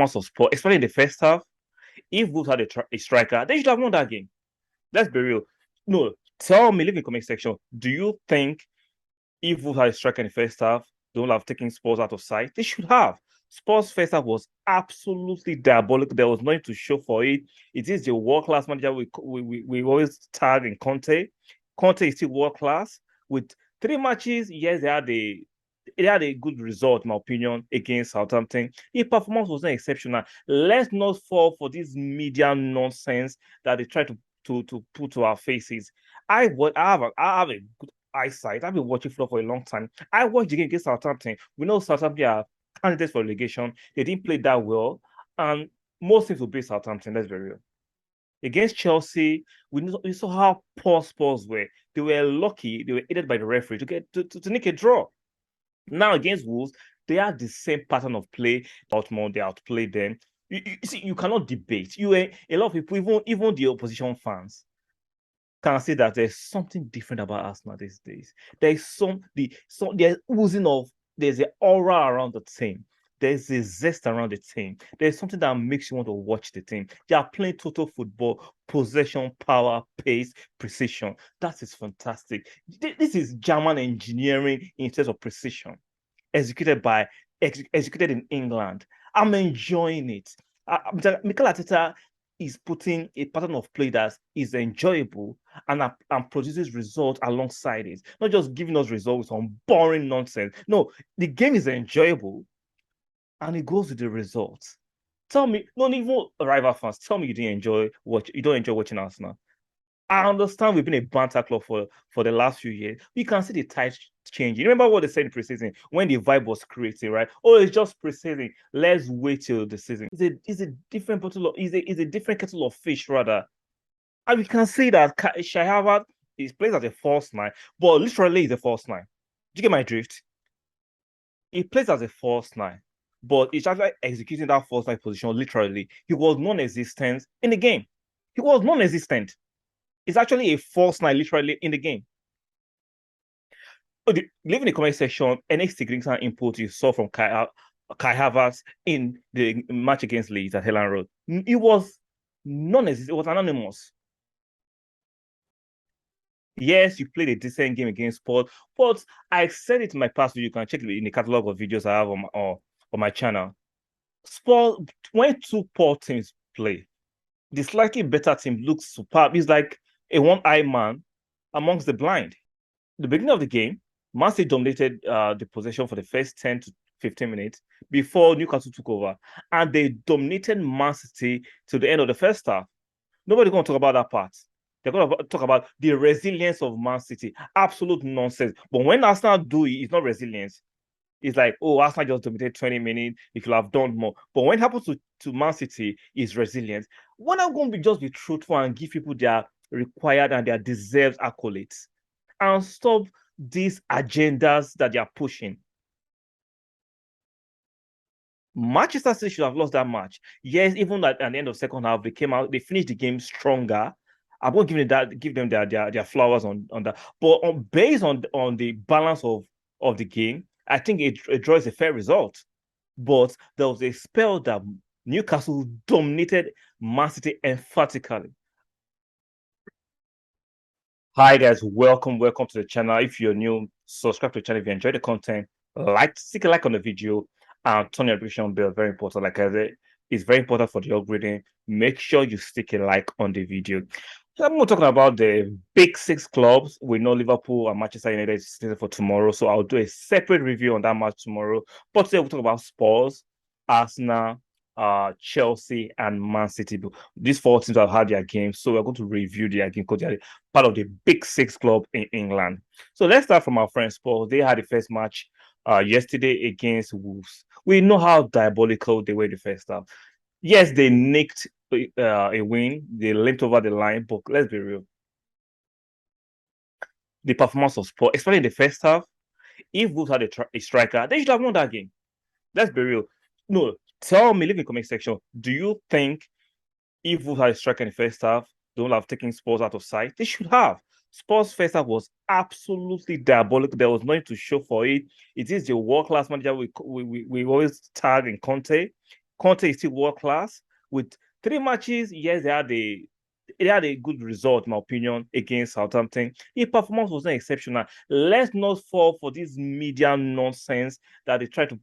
of sport, especially in the first half. If Wolves had a striker, they should have won that game. Let's be real. No, tell me, leave in the comment section. Do you think if Wolves had a striker in the first half, they would have taken Spurs out of sight? They should have. Spurs' first half was absolutely diabolical. There was nothing to show for it. It is the world-class manager we always tag in Conte. Conte is still world-class. With 3 matches, yes, they had a good result, in my opinion, against Southampton. The performance was not exceptional. Let's not fall for this media nonsense that they try to put to our faces. I have a good eyesight. I've been watching football for a long time. I watched the game against Southampton. We know Southampton are candidates for relegation. They didn't play that well, and most things will be Southampton. Let's be real. Against Chelsea, we saw how poor Spurs were. They were lucky. They were aided by the referee to get to nick a draw. Now against Wolves, they had the same pattern of play. Dortmund, they outplayed them. You see, you cannot debate. A lot of people, even the opposition fans, can say that there's something different about Arsenal these days. There's there's an aura around the team. There's a zest around the team. There's something that makes you want to watch the team. They are playing total football, possession, power, pace, precision. That is fantastic. This is German engineering in terms of precision, executed in England. I'm enjoying it. Mikel Arteta is putting a pattern of play that is enjoyable and produces results alongside it. Not just giving us results on boring nonsense. No, the game is enjoyable and it goes with the results. Tell me, not even rival fans, tell me you don't enjoy watching Arsenal. I understand we've been a banter club for the last few years. You can see the tide changing. You remember what they said in preseason when the vibe was created, right? Oh, it's just preseason. Let's wait till the season. It's a different bottle of it's a different kettle of fish, rather. And we can see that Shai Harvard is plays as a false nine, but literally is a false nine. Do you get my drift? He plays as a false nine, but he's actually executing that false nine position literally. He was non-existent in the game. He was non-existent. It's actually a false nine literally in the game. Leave in the comment section any significant input you saw from Kai Havertz in the match against Leeds at Helen Road. It was non-existent. It was anonymous. Yes, you played a decent game against Spurs, but I said it in my past video. You can check it in the catalog of videos I have on my channel. Spurs, when two poor teams play, the slightly better team looks superb. It's like a one-eye man amongst the blind. The beginning of the game, Man City dominated the possession for the first 10 to 15 minutes before Newcastle took over. And they dominated Man City to the end of the first half. Nobody's going to talk about that part. They're going to talk about the resilience of Man City. Absolute nonsense. But when Arsenal do it, it's not resilience. It's like, oh, Arsenal just dominated 20 minutes. It could have done more. But when it happens to Man City, is resilience. When I'm going to just be truthful and give people their required and their deserved accolades and stop these agendas that they are pushing. Manchester City should have lost that match. Yes, even at the end of the second half, they finished the game stronger. I'm going to give them their flowers on that. But based on the balance of the game, I think it draws a fair result. But there was a spell that Newcastle dominated Man City emphatically. Hi guys, welcome to the channel. If you're new, subscribe to the channel. If you enjoy the content, stick a like on the video and turn your notification bell. Very important. Like I said, it's very important for the upgrading. Make sure you stick a like on the video. So I'm talking about the big six clubs. We know Liverpool and Manchester United is for tomorrow, so I'll do a separate review on that match tomorrow. But today we'll talk about Spurs, Arsenal, Chelsea, and Man City. These four teams have had their games, so we're going to review their game because they're part of the big six club in England. So let's start from our friends Spurs. They had the first match yesterday against Wolves. We know how diabolical they were the first half. Yes, they nicked a win. They limped over the line, but let's be real. The performance of Spurs, especially in the first half, if Wolves had a striker, they should have won that game. Let's be real. No, tell me, leave in the comment section. Do you think if Wolves had a striker in the first half, they would have taken Spurs out of sight? They should have. Spurs' first half was absolutely diabolical. There was nothing to show for it. It is the world-class manager we always tag in Conte. Conte is still world class with 3 matches. Yes, they had a good result, in my opinion, against Southampton. His performance was not exceptional. Let's not fall for this media nonsense that they try to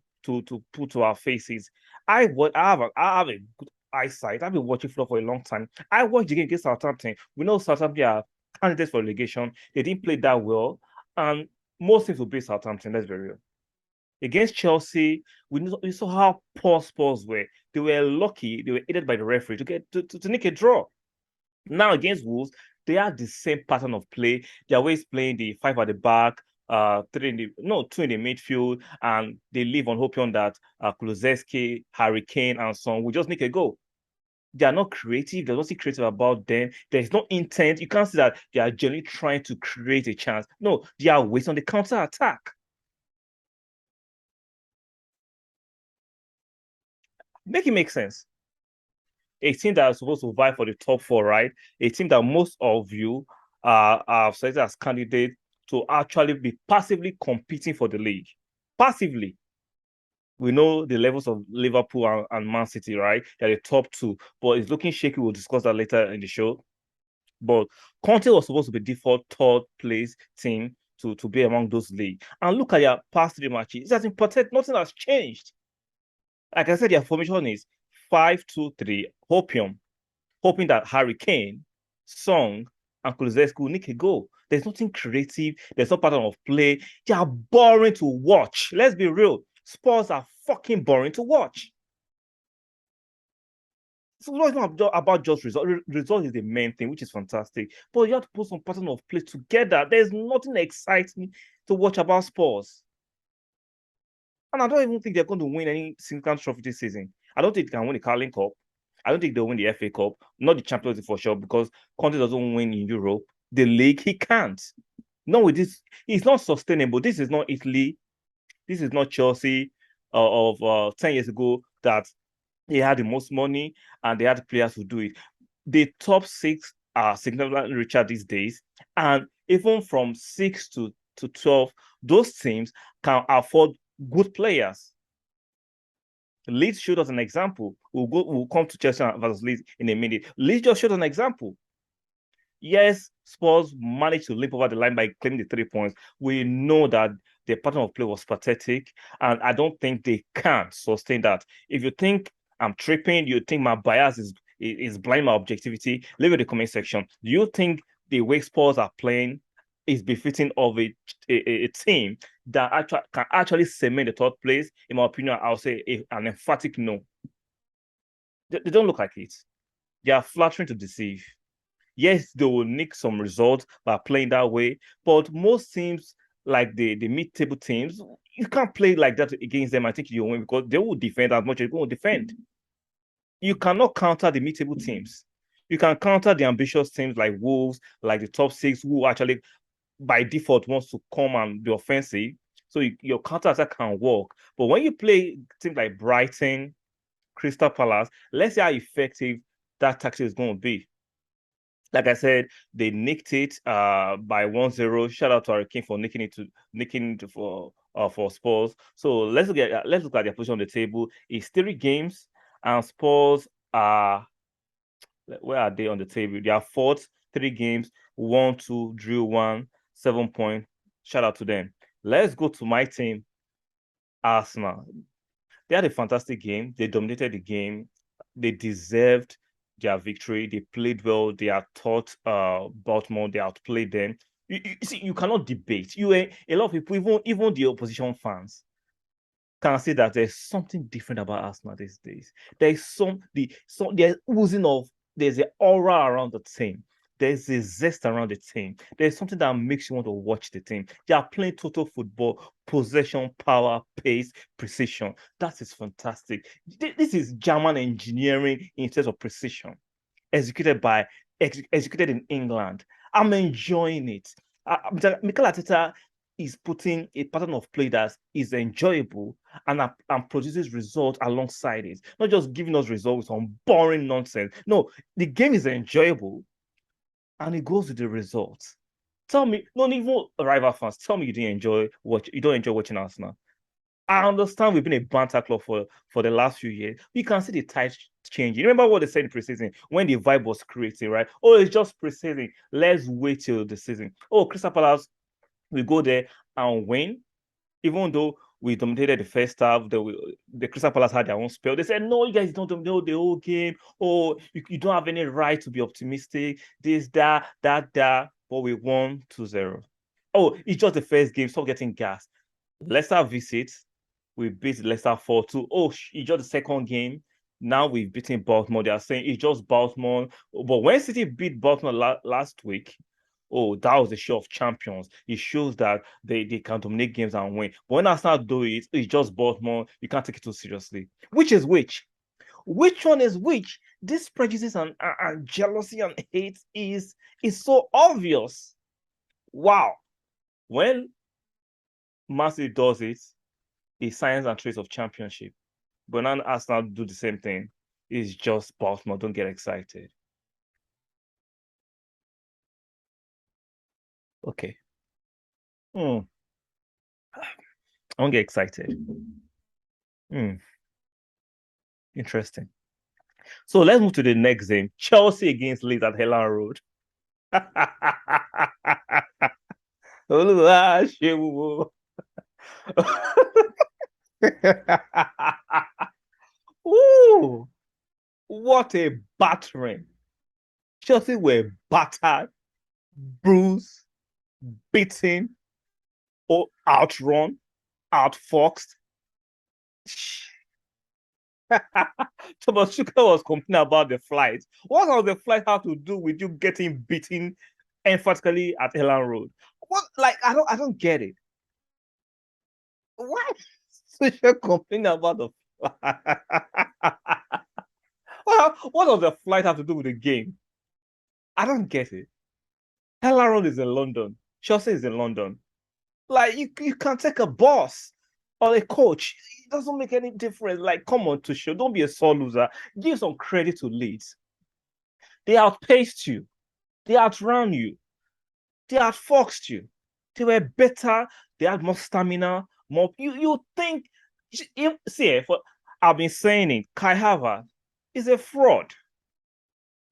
put to our faces. I have a good eyesight. I've been watching football for a long time. I watched the game against Southampton. We know Southampton are candidates for relegation. They didn't play that well, and most things will be Southampton. Let's be real. Against Chelsea, we saw how poor Spurs were. They were lucky. They were aided by the referee to get to nick a draw. Now against Wolves, they have the same pattern of play. They're always playing the five at the back, two in the midfield, and they live on hoping that Kulusevski, Harry Kane, and so on will just make a goal. They are not creative. There's nothing creative about them. There's no intent. You can't see that they are genuinely trying to create a chance. No, they are waiting on the counter attack. Make it make sense. A team that is supposed to vie for the top four, right? A team that most of you are selected as candidates to actually be passively competing for the league. Passively. We know the levels of Liverpool and Man City, right? They're the top two, but it's looking shaky. We'll discuss that later in the show. But Conte was supposed to be default third place team to be among those leagues. And look at their past 3 matches. It has been pathetic. Nothing has changed. Like I said, their formation is 5-2-3, hopium, hoping that Harry Kane, Song, and Kulusevski will nick a goal. There's nothing creative. There's no pattern of play. They are boring to watch. Let's be real. Spurs are fucking boring to watch. So it's not about just result. Result is the main thing, which is fantastic. But you have to put some pattern of play together. There's nothing exciting to watch about Spurs. And I don't even think they're going to win any significant trophy this season. I don't think they can win the Carling Cup. I don't think they'll win the FA Cup, not the Champions League for sure, because Conte doesn't win in Europe. The league, he can't. No, with this, it's not sustainable. This is not Italy. This is not Chelsea of 10 years ago that they had the most money and they had players who do it. The top six are significantly richer these days. And even from 6 to 12, those teams can afford good players. Leeds showed us an example. We'll come to Chelsea versus Leeds in a minute. Leeds just showed an example. Yes, Spurs managed to leap over the line by claiming the 3 points. We know that the pattern of play was pathetic, and I don't think they can sustain that. If you think I'm tripping, you think my bias is blind my objectivity, leave it in the comment section. Do you think the way Spurs are playing is befitting of a team that can actually cement the third place? In my opinion, I'll say an emphatic no. They don't look like it. They are flattering to deceive. Yes, they will nick some results by playing that way, but most teams, like the mid-table teams, you can't play like that against them. I think you win because they will defend as much as you will defend. You cannot counter the mid-table teams. You can counter the ambitious teams like Wolves, like the top six, who actually by default wants to come and be offensive. So your counter attack can work. But when you play teams like Brighton, Crystal Palace, let's see how effective that tactic is going to be. Like I said, they nicked it by 1-0. Shout out to Harry Kane for nicking it for Spurs. So let's look at their position on the table. It's 3 games, and Spurs are, where are they on the table? They are fourth, 3 games, 1-2, drew 1, 7 points. Shout out to them. Let's go to my team, Arsenal. They had a fantastic game. They dominated the game. They deserved their victory. They played well. They taught Baltimore. They outplayed them. You see, you cannot debate. A lot of people, even the opposition fans, can see that there's something different about Arsenal these days. There's there's oozing of, there's an aura around the team. There's a zest around the team. There's something that makes you want to watch the team. They are playing total football, possession, power, pace, precision. That is fantastic. This is German engineering in terms of precision, executed in England. I'm enjoying it. Mikel Arteta is putting a pattern of play that is enjoyable and produces results alongside it. Not just giving us results on boring nonsense. No, the game is enjoyable and it goes with the results. Tell me, not even rival fans, tell me you don't enjoy watching Arsenal. I understand we've been a banter club for the last few years. You can see the tide changing. Remember what they said in preseason when the vibe was creating, right? Oh, it's just preseason. Let's wait till the season. Oh, Crystal Palace, we go there and win, even though we dominated the first half. The Crystal Palace had their own spell. They said, no, you guys don't dominate the whole game. Oh, you don't have any right to be optimistic. This, that. But we won 2-0. Oh, it's just the first game. Stop getting gas. Leicester visits. We beat Leicester 4-2. Oh, it's just the second game. Now we've beaten Baltimore. They are saying it's just Baltimore. But when City beat Baltimore last week, oh, that was a show of champions. It shows that they can dominate games and win. But when Arsenal do it, it's just Baltimore. You can't take it too seriously. Which is which? Which one is which? This prejudice and jealousy and hate is so obvious. Wow. When Man City does it, it's signs and traits of championship. But now Arsenal do the same thing. It's just Baltimore. Don't get excited. Okay. I don't get excited. Interesting. So let's move to the next game. Chelsea against Leeds at Helen Road. Ooh, what a battering. Chelsea were battered, bruised, beaten, or outrun, outfoxed. Thomas Tuchel was complaining about the flight. What does the flight have to do with you getting beaten emphatically at Helen Road? What, like, I don't get it. Why Tuchel complaining about the flight? What does the flight have to do with the game? I don't get it. Helen Road is in London. Chelsea is in London. Like, you can take a bus or a coach. It doesn't make any difference. Like, come on, Tuchel. Don't be a sore loser. Give some credit to Leeds. They outpaced you. They outran you. They outfoxed you. They were better. They had more stamina. More. You think? See, I've been saying it. Kai Havertz is a fraud.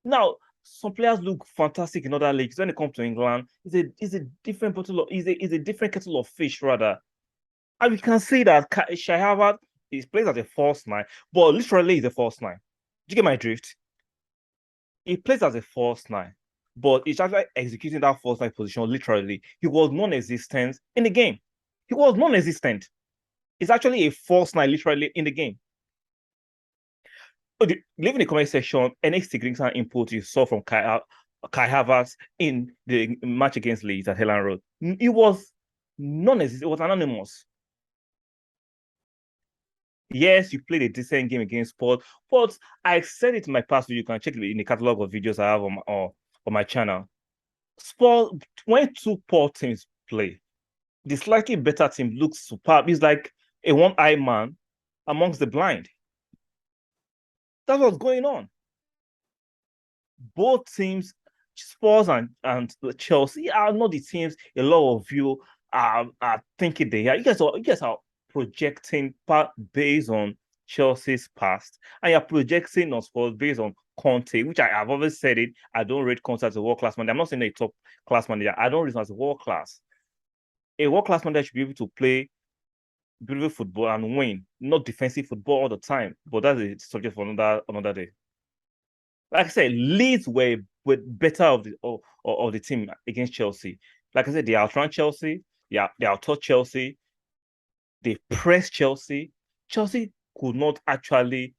Now, some players look fantastic in other leagues. When it comes to England, it's a different bottle of, is a different kettle of fish rather. And we can see that Shai Havertz plays as a false nine, but literally is a false nine. Do you get my drift? He plays as a false nine, but he's actually executing that false nine position literally. He was non-existent in the game. He was non-existent. He's actually a false nine literally in the game. Leave in the comment section any significant input you saw from Kai Havertz in the match against Leeds at Helen Road. It was non-existent. It was anonymous. Yes, you played a decent game against Spurs, but I said it in my past video. You can check it in the catalog of videos I have on my channel. Spurs, when two poor teams play, the slightly better team looks superb. It's like a one-eyed man amongst the blind. That's what's going on. Both teams, Spurs and Chelsea, are not the teams a lot of you are thinking they are. You guys are projecting based on Chelsea's past, and you're projecting on Spurs based on Conte, which I have always said it. I don't rate Conte as a world-class manager. I'm not saying a top-class manager. I don't rate him as a world-class. A world-class manager should be able to play beautiful football and win, not defensive football all the time. But that's a subject for another day. Like I said, Leeds were better of the team against Chelsea. Like I said, they outran Chelsea. Yeah, they outtaught Chelsea. They pressed Chelsea. Chelsea could not actually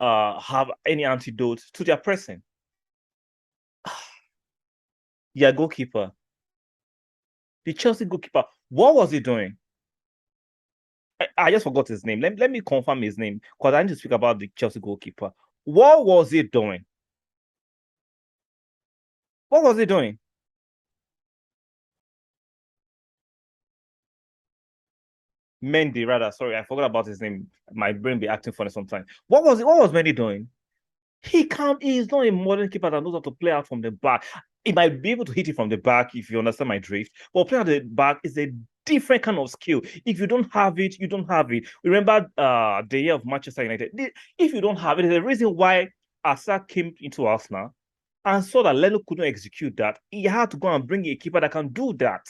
have any antidote to their pressing. Yeah, goalkeeper. The Chelsea goalkeeper. What was he doing? I just forgot his name. Let me confirm his name because I need to speak about the Chelsea goalkeeper. What was he doing? What was he doing? Mendy, rather. Sorry, I forgot about his name. My brain be acting funny sometimes. What was Mendy doing? He's not a modern keeper that knows how to play out from the back. He might be able to hit it from the back if you understand my drift. But playing at the back is a different kind of skill. If you don't have it, you don't have it. Remember the year of Manchester United. If you don't have it, there's a reason why Asa came into Arsenal and saw that Leno couldn't execute that. He had to go and bring a keeper that can do that.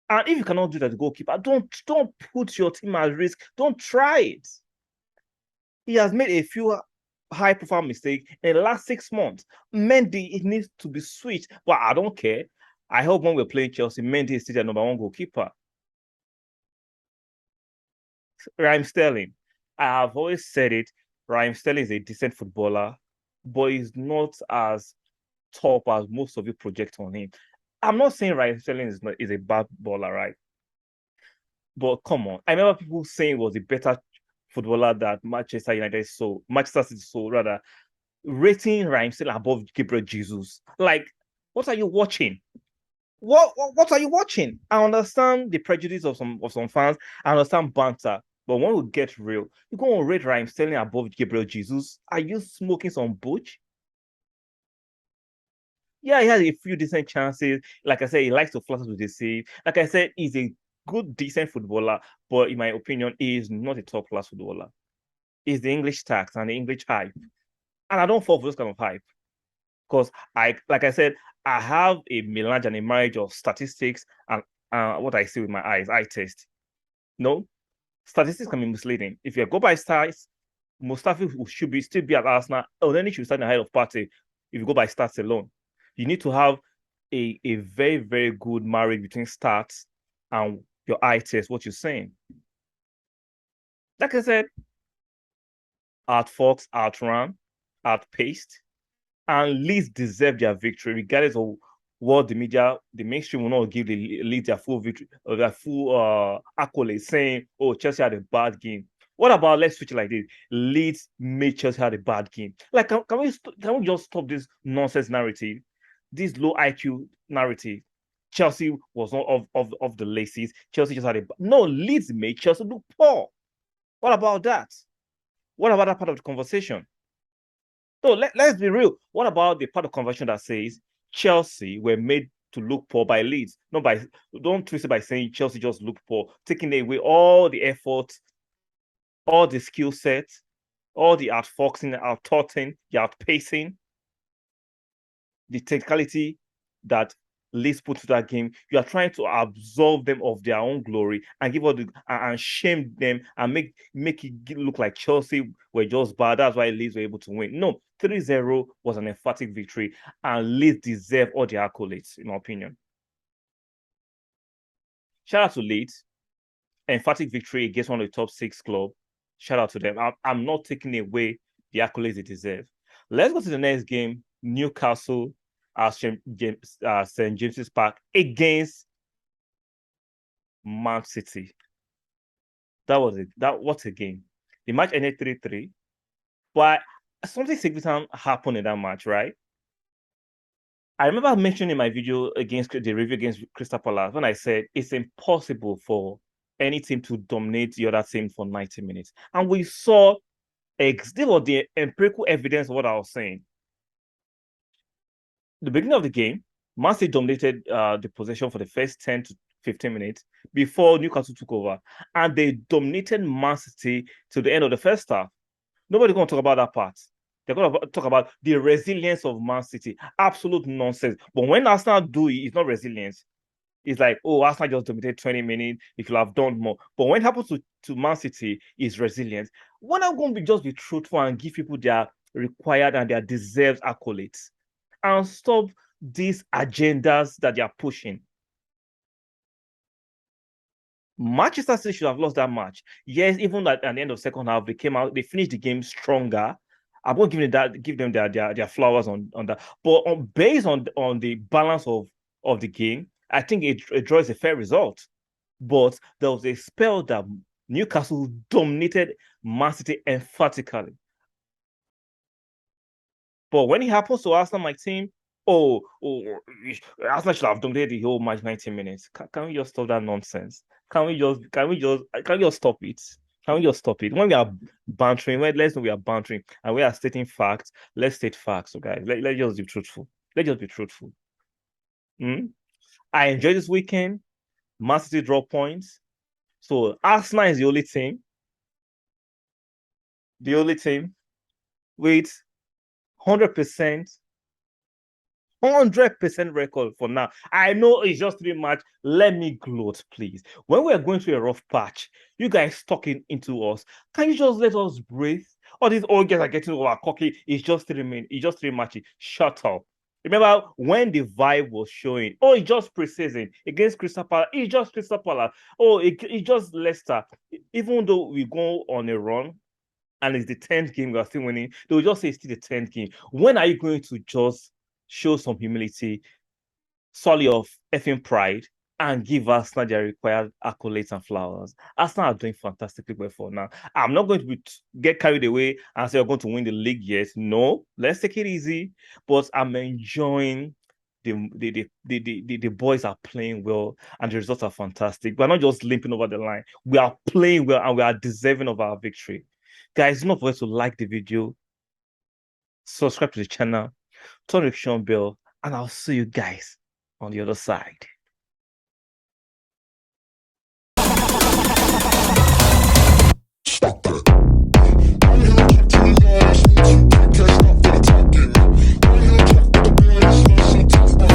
And if you cannot do that, the goalkeeper, don't put your team at risk. Don't try it. He has made a few high-profile mistakes in the last 6 months. Mendy, it needs to be switched. But I don't care. I hope when we're playing Chelsea, Mendy is still the number one goalkeeper. Raheem Sterling. I have always said it. Raheem Sterling is a decent footballer, but he's not as top as most of you project on him. I'm not saying Raheem Sterling is a bad baller, right? But come on. I remember people saying he was a better footballer that Manchester United saw, Manchester City saw, rather, rating Raheem Sterling above Gabriel Jesus. Like, what are you watching? What are you watching? I understand the prejudice of some fans. I understand banter. But when we get real, you're going to rate Raheem Sterling above Gabriel Jesus. Are you smoking some butch? Yeah, he has a few decent chances. Like I said, he likes to flutter to the save. Like I said, he's a good, decent footballer. But in my opinion, he is not a top-class footballer. He's the English tax and the English hype. And I don't fall for those kind of hype. Because like I said, I have a melange and a marriage of statistics and what I see with my eyes, eye test. No, statistics can be misleading. If you go by stats, Mustafi should still be at Arsenal, or then he should stand ahead of Partey if you go by stats alone. You need to have a very, very good marriage between stats and your eye test, what you're saying. Like I said, outfox, outran, outpaced, and Leeds deserve their victory, regardless of what the mainstream will not give the Leeds their full victory or their full accolade, saying, "Oh, Chelsea had a bad game." What about, let's switch it like this? Leeds made Chelsea had a bad game. Like, can we just stop this nonsense narrative, this low IQ narrative? Chelsea was not of the laces. Chelsea just had no. Leeds made Chelsea look poor. What about that? What about that part of the conversation? So let's be real. What about the part of conversation that says Chelsea were made to look poor by Leeds? Don't twist it by saying Chelsea just looked poor, taking away all the effort, all the skill set, all the outfoxing, out-thoughting, the outpacing, the technicality that Leeds put to that game. You are trying to absolve them of their own glory and give all and shame them and make it look like Chelsea were just bad. That's why Leeds were able to win. No, 3-0 was an emphatic victory, and Leeds deserve all the accolades, in my opinion. Shout out to Leeds. Emphatic victory against one of the top 6 clubs. Shout out to them. I'm not taking away the accolades they deserve. Let's go to the next game. Newcastle at St. James's Park against Man City. What's a game. The match ended 3-3, but something significant happened in that match, right? I remember mentioning in my video against the review against Crystal Palace when I said it's impossible for any team to dominate the other team for 90 minutes. And we saw the empirical evidence of what I was saying. The beginning of the game, Man City dominated the possession for the first 10 to 15 minutes before Newcastle took over. And they dominated Man City to the end of the first half. Nobody's going to talk about that part. They're going to talk about the resilience of Man City. Absolute nonsense. But when Arsenal do it, it's not resilience. It's like, oh, Arsenal just dominated 20 minutes. It could have done more. But when it happens to Man City, it's resilience. When I'm going to just be truthful and give people their required and their deserved accolades and stop these agendas that they are pushing. Manchester City should have lost that match. Yes, even at the end of the second half, they finished the game stronger. I won't give them their flowers on that. But based on the balance of the game, I think it draws a fair result. But there was a spell that Newcastle dominated Man City emphatically. But when it happens to Arsenal, my team, Arsenal should have dominated the whole match 90 minutes. Can we just stop that nonsense? Can we just stop it? Can we just stop it? When we are bantering, let's know we are bantering and we are stating facts. Let's state facts, okay? Let's just be truthful. Let's just be truthful. I enjoyed this weekend. Man City draw points. So Arsenal is the only team with 100%, 100% record for now. I know it's just 3 matches. Let me gloat, please. When we're going through a rough patch, you guys talking into us. Can you just let us breathe? All these old guys are getting over cocky. It's just 3 matches. Shut up. Remember when the vibe was showing? Oh, it's just preseason against Crystal Palace. It's just Crystal Palace. Oh, it's just Leicester. Even though we go on a run, and it's the 10th game we are still winning, they'll just say it's still the 10th game. When are you going to just show some humility, solely of effing pride, and give Arsenal their required accolades and flowers? Arsenal are doing fantastically well for now. I'm not going to get carried away and say we're going to win the league yet. No, let's take it easy. But I'm enjoying the boys are playing well and the results are fantastic. We're not just limping over the line. We are playing well and we are deserving of our victory. Guys, don't forget to like the video, subscribe to the channel, turn the notification bell, and I'll see you guys on the other side. Stop that.